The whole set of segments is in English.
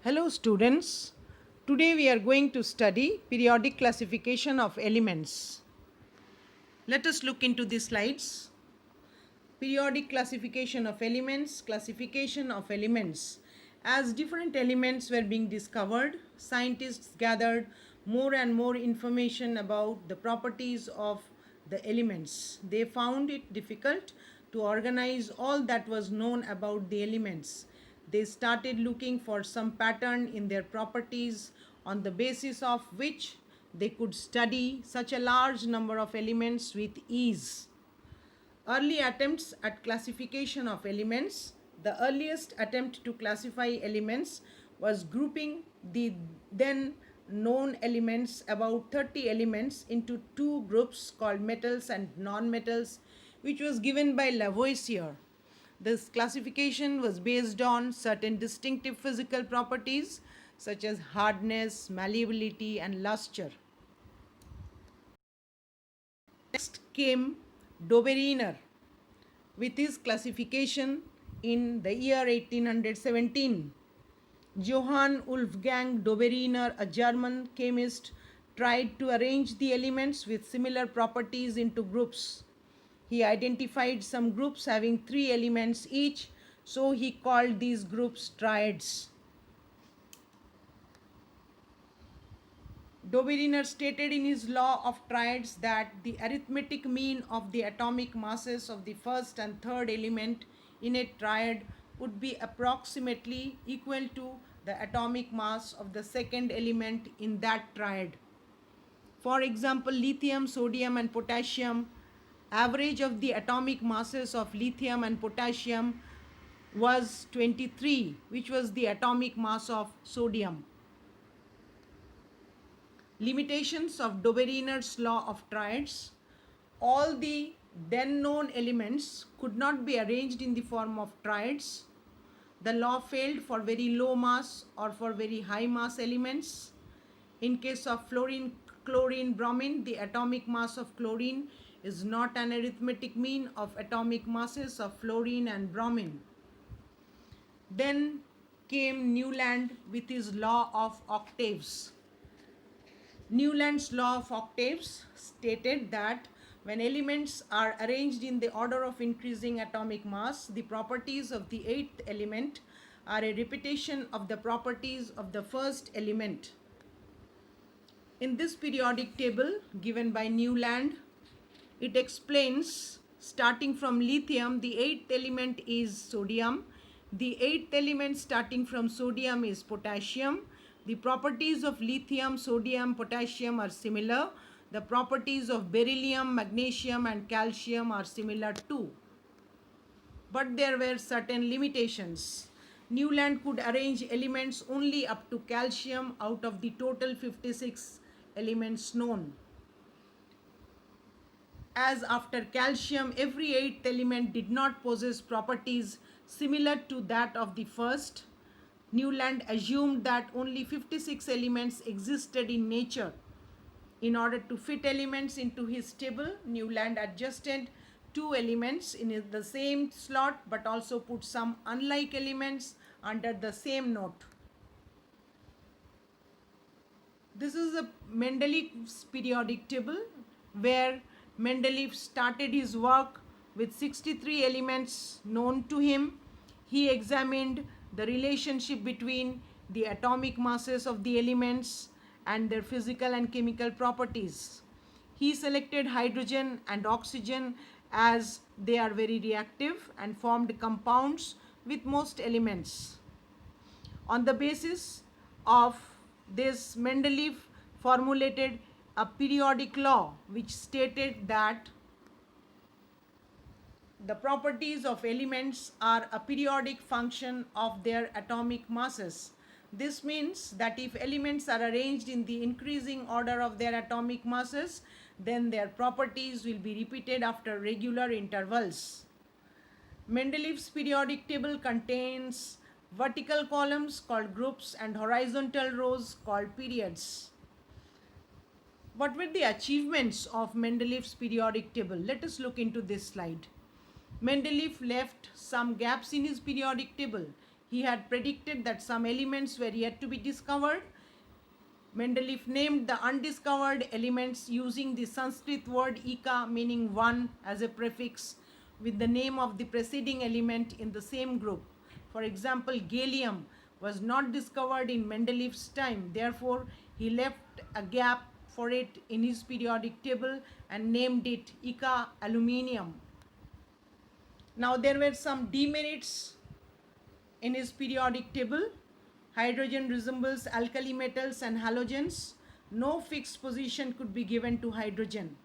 Hello students, today we are going to study periodic classification of elements. Let us look into the slides. Periodic classification of elements. As different elements were being discovered, scientists gathered more and more information about the properties of the elements. They found it difficult to organize all that was known about the elements. They started looking for some pattern in their properties on the basis of which they could study such a large number of elements with ease. Early attempts at classification of elements. The earliest attempt to classify elements was grouping the then known elements, about 30 elements, into two groups called metals and non-metals, which was given by Lavoisier. This classification was based on certain distinctive physical properties such as hardness, malleability, and luster. Next came Dobereiner with his classification in the year 1817. Johann Wolfgang Dobereiner, a German chemist, tried to arrange the elements with similar properties into groups. He identified some groups having 3 elements each, so he called these groups triads. Dobereiner stated in his law of triads that the arithmetic mean of the atomic masses of the first and third element in a triad would be approximately equal to the atomic mass of the second element in that triad. For example, lithium, sodium, and potassium, average of the atomic masses of lithium and potassium was 23, which was the atomic mass of sodium. Limitations of Dobereiner's law of triads. All the then known elements could not be arranged in the form of triads. The law failed for very low mass or for very high mass elements. In case of fluorine, chlorine, bromine, the atomic mass of chlorine is not an arithmetic mean of atomic masses of fluorine and bromine. Then came Newland with his law of octaves. Newland's law of octaves stated that when elements are arranged in the order of increasing atomic mass, the properties of the eighth element are a repetition of the properties of the first element. In this periodic table given by Newland, it explains, starting from lithium, the eighth element is sodium. The eighth element starting from sodium is potassium. The properties of lithium, sodium, potassium are similar. The properties of beryllium, magnesium, and calcium are similar too. But there were certain limitations. Newland could arrange elements only up to calcium out of the total 56 elements known. As after calcium, every eighth element did not possess properties similar to that of the first, Newland assumed that only 56 elements existed in nature. In order to fit elements into his table, Newland adjusted 2 elements in the same slot but also put some unlike elements under the same note. This is a Mendeleev's periodic table where Mendeleev started his work with 63 elements known to him. He examined the relationship between the atomic masses of the elements and their physical and chemical properties. He selected hydrogen and oxygen as they are very reactive and formed compounds with most elements. On the basis of this, Mendeleev formulated a periodic law which stated that the properties of elements are a periodic function of their atomic masses. This means that if elements are arranged in the increasing order of their atomic masses, then their properties will be repeated after regular intervals. Mendeleev's periodic table contains vertical columns called groups and horizontal rows called periods. What were the achievements of Mendeleev's periodic table? Let us look into this slide. Mendeleev left some gaps in his periodic table. he had predicted that some elements were yet to be discovered. Mendeleev named the undiscovered elements using the Sanskrit word ika, meaning one, as a prefix with the name of the preceding element in the same group. For example, gallium was not discovered in Mendeleev's time. Therefore, he left a gap for it in his periodic table and named it ika aluminium. Now, there were some demerits in his periodic table. Hydrogen resembles alkali metals and halogens. No fixed position could be given to hydrogen.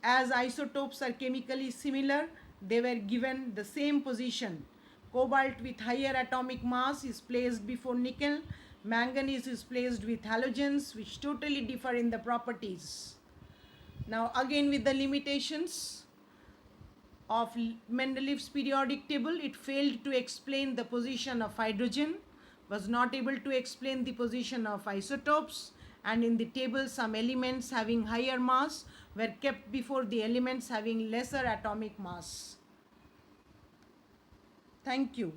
As isotopes are chemically similar, they were given the same position. Cobalt with higher atomic mass is placed before nickel. Manganese is placed with halogens, which totally differ in the properties. Now, again with the limitations of Mendeleev's periodic table, it failed to explain the position of hydrogen, was not able to explain the position of isotopes, and in the table some elements having higher mass were kept before the elements having lesser atomic mass. Thank you.